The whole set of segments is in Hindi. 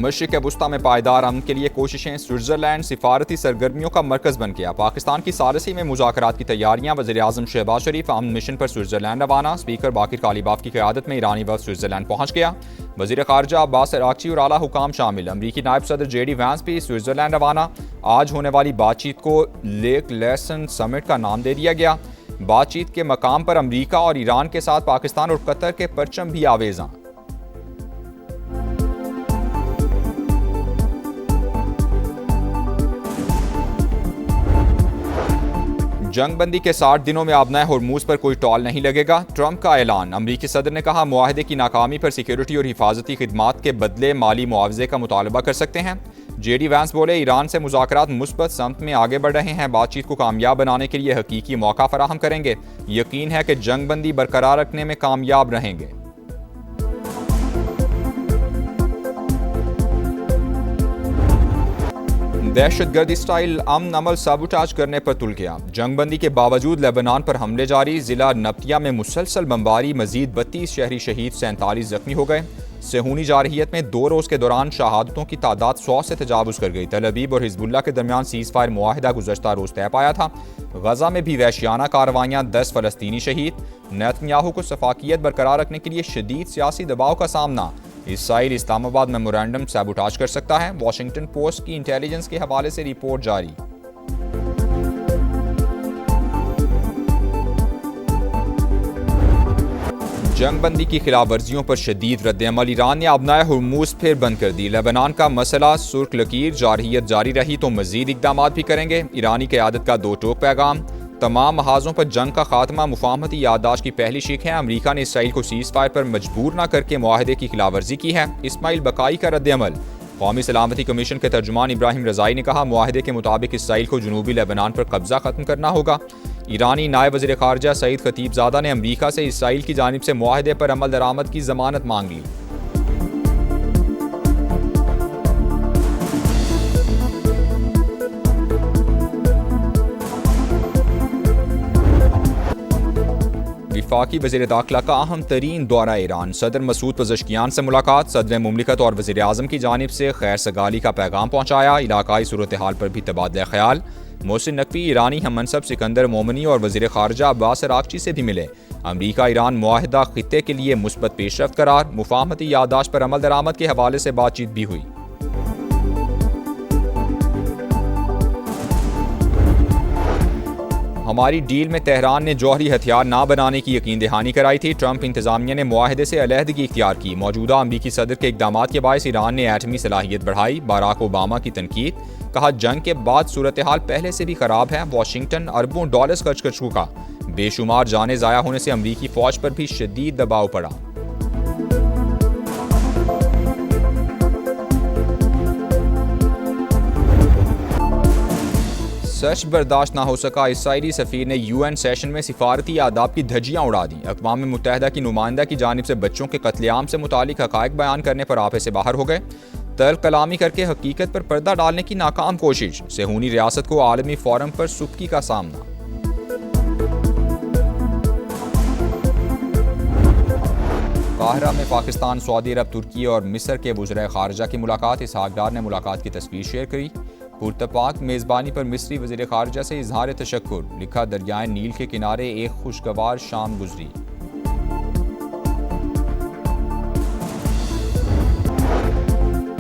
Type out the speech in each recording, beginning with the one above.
मशरिक़ वुस्ता में पायदार अमन के लिए कोशिशें, स्विट्ज़रलैंड सिफारती सरगर्मियों का मरकज़ बन गया। पाकिस्तान की सालसी में मुज़ाकरात की तैयारियां, वज़ीर-ए-आज़म शहबाज शरीफ अमन मिशन पर स्विट्ज़रलैंड रवाना। स्पीकर बाकिर कालीबाफ की क़यादत में ईरानी वफ़द स्विट्ज़रलैंड पहुँच गया। वज़ीर ख़ारजा अब्बास अराग़ची और आला हुकाम शामिल। अमरीकी नायब सदर JD वैंस भी स्विट्ज़रलैंड रवाना। आज होने वाली बातचीत को लेक लेसन समिट का नाम दे दिया गया। बातचीत के मकाम पर अमरीका और ईरान के साथ पाकिस्तान और कतर के परचम भी आवेज़ां। जंगबंदी के 60 दिनों में आबनाए होर्मुज पर कोई टॉल नहीं लगेगा, ट्रंप का ऐलान। अमरीकी सदर ने कहा, मुआहदे की नाकामी पर सिक्योरिटी और हिफाजती खिदमात के बदले माली मुआवजे का मुतालबा कर सकते हैं। JD वैंस बोले, ईरान से मुज़ाकरात मुस्बत समत में आगे बढ़ रहे हैं। बातचीत को कामयाब बनाने के लिए हकीकी मौका फराहम करेंगे। यकीन है कि जंगबंदी बरकरार रखने में कामयाब रहेंगे। दहशतगर्दी स्टाइल अमन अमल साबुटाज करने पर तुल गया। जंगबंदी के बावजूद लेबनान पर हमले जारी। जिला नब्तिया में मुसलसल बमबारी, मजीद 32 शहरी शहीद, 47 जख्मी हो गए। सेहूनी जारहियत में 2 रोज़ के दौरान शहादतों की तादाद 100 से तजावुज़ कर गई। तल अवीव और हिजबुल्लाह के दरमियान सीज़ फायर मुआहिदा गुज़श्ता रोज़ तय पाया था। गजा में भी वहशियाना कार्रवाइयाँ, 10 फ़लस्तीनी शहीद। नेतन्याहू को सफाकियत बरकरार रखने के लिए शदीद सियासी दबाव का सामना। इसराइल इस्लामाबाद मेमोरेंडम सैबोटाज कर सकता है। वॉशिंगटन पोस्ट की इंटेलिजेंस के हवाले से रिपोर्ट जारी। जंगबंदी की खिलाफ वर्जियों पर शदीद रद्द-ए-अमल। ईरान ने आबनाए हुर्मुज फिर बंद कर दी। लेबनान का मसला सुर्ख लकीर, जारहियत जारी रही तो मजीद इकदाम भी करेंगे। ईरानी क़यादत का 2 टोक पैगाम। तमाम महाजों पर जंग का खात्मा मुफाहमती याददाश्त की पहली शीख है। अमरीका ने इसराइल को सीज़ फायर पर मजबूर न करके मुआहदे की खिलाफ वर्जी की है। इस्माइल बकाई का रद्द-ए-अमल। कौमी सलामती कमीशन के तर्जुमान इब्राहिम रज़ाई ने कहा, मुआहदे के मुताबिक इसराइल को जनूबी लेबनान पर कब्जा खत्म करना होगा। ईरानी नायब वज़ीर ख़ारजा सईद खतीबज़ादा ने अमरीका से इसराइल की जानिब से मुआहदे पर अमल दरामद की ज़मानत मांग ली। वफाकी वज़ीर दाखिला का अहम तरीन दौरा ईरान। सदर मसूद पज़ेश्कियान से मुलाकात। सदर मुमलिकत और वज़ीर आज़म की जानिब से खैर सगाली का पैगाम पहुँचाया। इलाकाई सूरत हाल पर भी तबादला ख्याल। मोहसिन नकवी ईरानी हम मनसब सिकंदर मोमनी और वज़ीर ख़ारजा अब्बास अराग़ची से भी मिले। अमरीका ईरान मुआहिदा खित्ते के लिए मुस्बत पेशरफ्त करार। मुफाहमती याददाश्त पर अमल दरामद के हवाले से बातचीत भी हुई। हमारी डील में तेहरान ने जौहरी हथियार ना बनाने की यकीन दहानी कराई थी। ट्रंप इंतजामिया ने मुआहदे से अलहदगी इख्तियार की। मौजूदा अमरीकी सदर के इकदामात के बायस ईरान ने एटमी सलाहियत बढ़ाई। बाराक ओबामा की तनकीद। कहा, जंग के बाद सूरत हाल पहले से भी खराब है। वाशिंगटन अरबों डॉलर्स खर्च कर चुका। बेशुमार जाने ज़ाया होने से अमरीकी फौज पर भी शदीद दबाव पड़ा। सच बर्दाश्त ना हो सका। इसराइली सफ़ीर ने UN सेशन में सिफारती आदाब की धज्जियाँ उड़ा दी। अक़वाम मुत्तहिदा की नुमाइंदा की जानिब से बच्चों के कत्लेआम से मुतालिक हक़ाइक़ बयान करने पर आपे से बाहर हो गए। तल्ख़ कलामी करके हकीकत पर पर्दा डालने की नाकाम कोशिश। सेहूनी रियासत को आलमी फोरम पर सुबकी का सामना। काहिरा में पाकिस्तान, सऊदी अरब, तुर्की और मिस्र के वज़ीर ख़ारजा की मुलाकात। इसहाक़ डार ने मुलाकात की तस्वीर शेयर करी। पुरतपाक मेज़बानी पर मिस्री वज़ीर ख़ारजा से इज़हार तशक्कुर। लिखा, दरियाए नील के किनारे एक खुशगवार शाम गुजरी।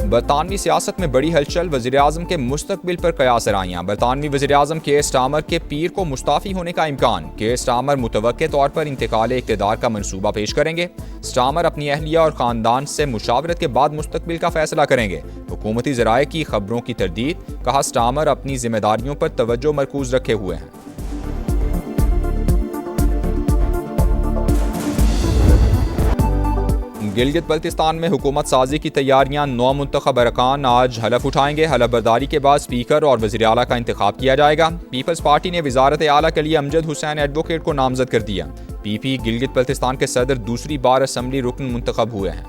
बरतानवी सियासत में बड़ी हलचल। वज़ीर आज़म के मुस्तकबिल पर कयास राइयाँ। बरतानवी वज़ीर आज़म केयर स्टार्मर के पीर को मुस्ताफ़ी होने का इम्कान। केयर स्टार्मर मुतवक्के तौर पर इंतकाल इक़्तिदार का मनसूबा पेश करेंगे। स्टार्मर अपनी अहलिया और ख़ानदान से मुशावरत के बाद मुस्तकबिल का फैसला करेंगे। हुकूमती ज़राए की खबरों की तरदीद। कहा, स्टार्मर अपनी जिम्मेदारियों पर तवज्जो मरकूज़ रखे हुए हैं। गिलगित बल्तिस्तान में हुकूमत साजी की तैयारियां। 9 मुंतखब अरकान आज हलफ उठाएंगे। हलफ बर्दारी के बाद स्पीकर और वज़ीर आला का इंतखाब किया जाएगा। पीपल्स पार्टी ने वज़ारत आला के लिए अमजद हुसैन एडवोकेट को नामजद कर दिया। PP गिलगित बल्तिस्तान के सदर दूसरी बार असम्बली रुकन मुंतखब हुए हैं।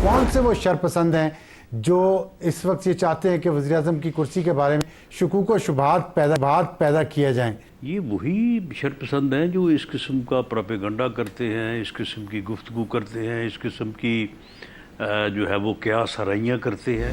कौन से वो शरपसंद हैं जो इस वक्त ये चाहते हैं कि वज़ीर आज़म की कुर्सी के बारे में शुकूक व शुबहात पैदा किए जाएं? ये वही शरपसंद हैं जो इस किस्म का प्रोपेगंडा करते हैं, इस किस्म की गुफ्तगू करते हैं, इस किस्म की जो है वो क्या सराइयाँ करते हैं।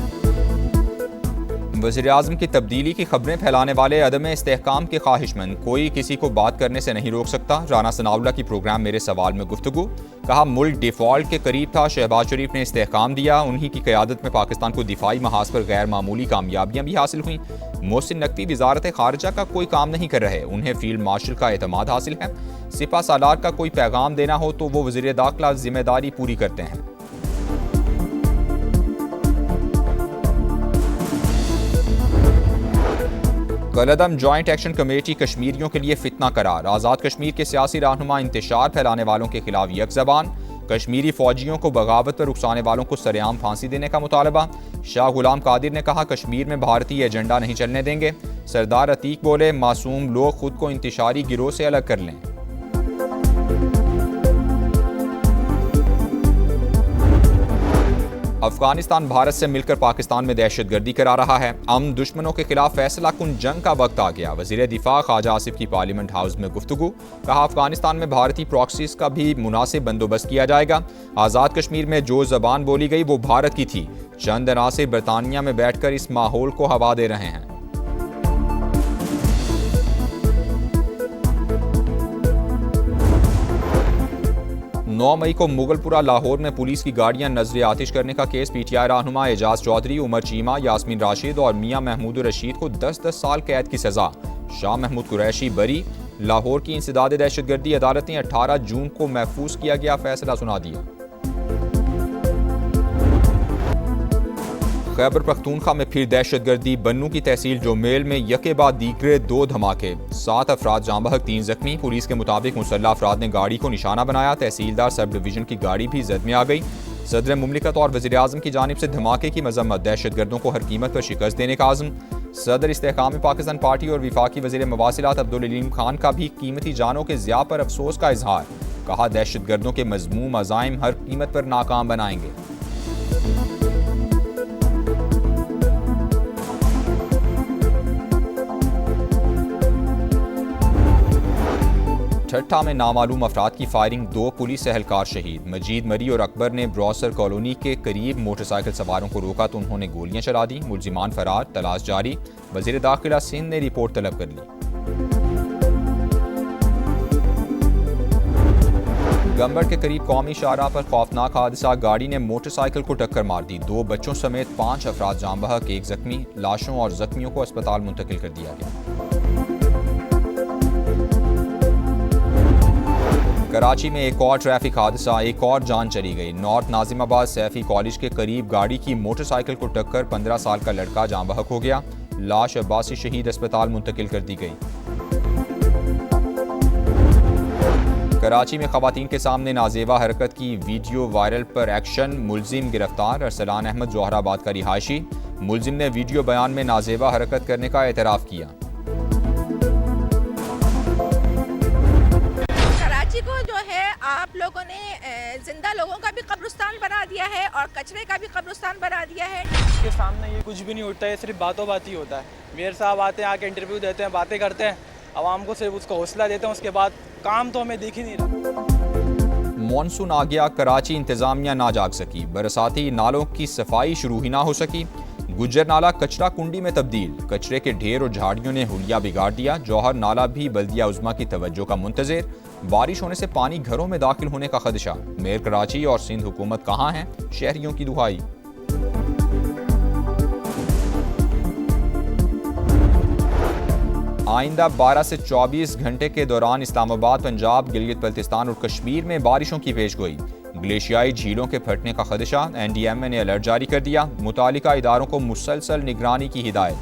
वज़ीर-ए-आज़म की तब्दीली की खबरें फैलाने वाले अदम इस्तेहकाम के ख्वाहिशमंद कोई किसी को बात करने से नहीं रोक सकता। राना सनाउल्लाह की प्रोग्राम मेरे सवाल में गुफ्तगू। कहा मुल्क डिफ़ॉल्ट के करीब था, शहबाज शरीफ ने इस्तेहकाम दिया। उन्हीं की क़यादत में पाकिस्तान को दिफाई महाज पर गैर मामूली कामयाबियाँ भी हासिल हुई। मोहसिन नकवी वज़ारत ख़ारिजा का कोई काम नहीं कर रहे, उन्हें फील्ड मार्शल का एतमाद हासिल है। सिपा सालार का कोई पैगाम देना हो तो वो वज़ीर दाखिला जिम्मेदारी पूरी करते हैं। कलअदम जॉइंट एक्शन कमेटी कश्मीरियों के लिए फितना करार। आज़ाद कश्मीर के सियासी रहनुमा इंतशार फैलाने वालों के खिलाफ यक ज़बान। कश्मीरी फौजियों को बगावत पर उकसाने वालों को सरेआम फांसी देने का मुतालबा। शाह गुलाम कादिर ने कहा कश्मीर में भारतीय एजेंडा नहीं चलने देंगे। सरदार अतीक बोले मासूम लोग खुद को इंतशारी गिरोह से अलग कर लें। अफगानिस्तान भारत से मिलकर पाकिस्तान में दहशतगर्दी करा रहा है। अमन दुश्मनों के खिलाफ फैसला कुन जंग का वक्त आ गया। वज़ीर दिफा ख्वाजा आसिफ की पार्लियामेंट हाउस में गुफ्तगू। कहा अफगानिस्तान में भारतीय प्रॉक्सीज का भी मुनासिब बंदोबस्त किया जाएगा। आज़ाद कश्मीर में जो ज़बान बोली गई वो भारत की थी। चंद अनासिर बरतानिया में बैठकर इस माहौल को हवा दे रहे हैं। नौ मई को मुगलपुरा लाहौर में पुलिस की गाड़ियां नजर आतिश करने का केस। पीटीआई रहनुमा एजाज चौधरी, उमर चीमा, यास्मीन राशिद और मियां महमूद रशीद को 10-10 साल कैद की सजा। शाह महमूद कुरैशी बरी। लाहौर की इंसदाद दहशतगर्दी अदालत ने 18 जून को महफूज किया गया फैसला सुना दिया। खैबर पख्तूनख्वा में फिर दहशतगर्दी। बन्नू की तहसील जोमेल में यके बाद दीगरे 2 धमाके। 7 अफराद जाँ बहक, 3 जख्मी। पुलिस के मुताबिक मुसल्लह अफराद ने गाड़ी को निशाना बनाया। तहसीलदार सब डिवीजन की गाड़ी भी जद में आ गई। सदर मुमलिकत और वज़ीर-ए-आज़म की जानिब से धमाके की मजम्मत। दहशतगर्दों को हर कीमत पर शिकस्त देने का आज़म। सदर इस्तेहकाम पाकिस्तान पार्टी और विफाकी वज़ीर मवासिलात अब्दुल अलीम खान का भी कीमती जानों के ज़िया पर अफसोस का इजहार। कहा दहशतगर्दों के मज़मूम अज़ाइम हर कीमत पर नाकाम बनाएंगे। ठट्ठा में नामालूम अफराद की फायरिंग, 2 पुलिस एहलकार शहीद। मजीद मरी और अकबर ने ब्रॉसर कॉलोनी के करीब मोटरसाइकिल सवारों को रोका तो उन्होंने गोलियां चला दी। मुलजिमान फरार, तलाश जारी। वजीर दाखिला सिंध ने रिपोर्ट तलब कर ली। गंबड़ के करीब कौमी शाहराह पर खौफनाक हादसा। गाड़ी ने मोटरसाइकिल को टक्कर मार दी। 2 बच्चों समेत 5 अफराद जाँ बहक, 1 जख्मी। लाशों और जख्मियों को अस्पताल मुंतकिल कर दिया गया। कराची में एक और ट्रैफिक हादसा, एक और जान चली गई। नॉर्थ नाजिमाबाद सैफी कॉलेज के करीब गाड़ी की मोटरसाइकिल को टक्कर 15 साल का लड़का जाँ बहक हो गया। लाश अब्बासी शहीद अस्पताल मुंतकिल कर दी गई। कराची में खवातीन के सामने नाजेबा हरकत की वीडियो वायरल पर एक्शन। मुलजिम गिरफ्तार। अरसलान अहमद जोहराबाद का रिहायशी। मुलजिम ने वीडियो बयान में नाजेबा हरकत करने का एतराफ़ किया। को जो है आप लोगों ने जिंदा लोगों का भी कब्रिस्तान बना दिया है और कचरे का भी कब्रिस्तान बना दिया है। इसके सामने ये कुछ भी नहीं उठता है, सिर्फ बातों बात ही होता है। मेयर साहब आते हैं, आके इंटरव्यू देते हैं, बातें करते हैं, आवाम को सिर्फ उसको हौसला देते हैं, उसके बाद काम तो हमें दिख ही नहीं रहा। मॉनसून आ गया, कराची इंतजामिया ना जाग सकी। बरसाती नालों की सफाई शुरू ही ना हो सकी। गुज्जर नाला कचरा कुंडी में तब्दील। कचरे के ढेर और झाड़ियों ने हुलिया बिगाड़ दिया। जौहर नाला भी बल्दिया उज़्मा की तवज्जो का मुंतज़िर। बारिश होने से पानी घरों में दाखिल होने का खदशा। मेयर कराची और सिंध हुकूमत कहाँ हैं, शहरियों की दुहाई। आइंदा 12 से 24 घंटे के दौरान इस्लामाबाद, पंजाब, गिलगित बल्तिस्तान और कश्मीर में बारिशों की पेशगोई। ग्लेशियाई झीलों के फटने का खदशा। NDMA ने अलर्ट जारी कर दिया। मुतालिका इदारों को मुसलसल निगरानी की हिदायत।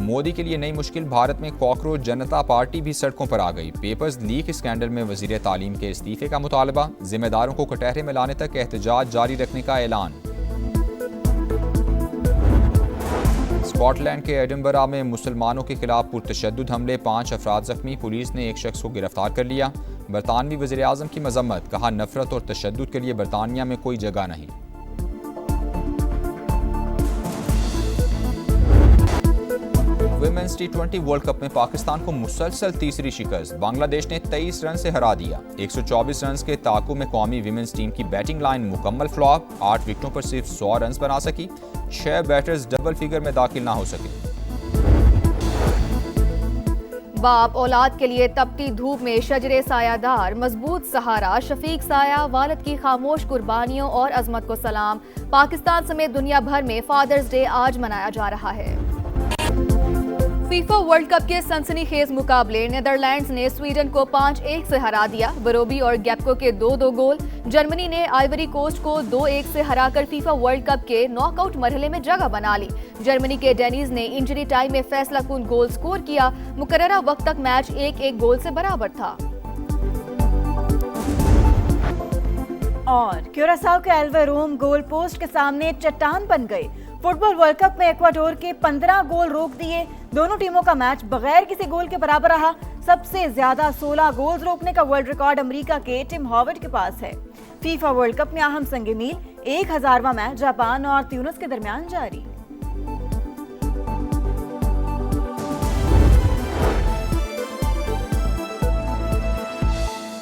मोदी के लिए नई मुश्किल। भारत में कॉकरोच जनता पार्टी भी सड़कों पर आ गई। पेपर्स लीक स्कैंडल में वजीर तालीम के इस्तीफे का मुतालबा। जिम्मेदारों को कटहरे में लाने तक एहतजाज जारी रखने का ऐलान। स्कॉटलैंड के एडिनबरा में मुसलमानों के खिलाफ पुरतशद्दुद हमले, 5 अफराद जख्मी। पुलिस ने एक शख्स को गिरफ्तार कर लिया। बरतानवी वज़ीर आज़म की मजम्मत। कहा नफरत और तशद्दुद के लिए बरतानिया में कोई जगह नहीं। विमेंस T20 वर्ल्ड कप में पाकिस्तान को मुसलसल तीसरी शिकस्त। बांग्लादेश ने 23 रन से हरा दिया। 124 रन के ताकू में कौमी विमेंस टीम की बैटिंग लाइन मुकम्मल फ्लॉप। 8 विकेटों पर सिर्फ 100 रन बना सकी। 6 बैटर्स डबल फिगर में दाखिल ना हो सके। बाप औलाद के लिए तपती धूप में शजरे सायादार मजबूत सहारा शफीक साया, वालिद की खामोश कुर्बानियों और अजमत को सलाम। पाकिस्तान समेत दुनिया भर में फादर्स डे आज मनाया जा रहा है। फीफा वर्ल्ड कप के सनसनीखेज मुकाबले नीदरलैंड्स ने स्वीडन को 5-1 से हरा दिया। बरोबी और गैप्को के 2-2 गोल। जर्मनी ने आइवरी कोस्ट को 2-1 से हराकर फीफा वर्ल्ड कप के नॉकआउट मरहले में जगह बना ली। जर्मनी के डेनिज ने इंजरी टाइम में फैसलाकुन गोल स्कोर किया। मुकर्ररा वक्त तक मैच 1-1 गोल से बराबर था। और क्यूरासाओ के एल्वेरोम गोल पोस्ट के सामने चट्टान बन गए। फुटबॉल वर्ल्ड कप में इक्वाडोर के 15 गोल रोक दिए। दोनों टीमों का मैच बगैर किसी गोल के बराबर रहा। सबसे ज्यादा 16 गोल रोकने का वर्ल्ड रिकॉर्ड अमेरिका के टिम हॉवर्ड के पास है। फीफा वर्ल्ड कप में अहम संग मील 1000वां मैच जापान और ट्यूनिस के दरमियान जारी।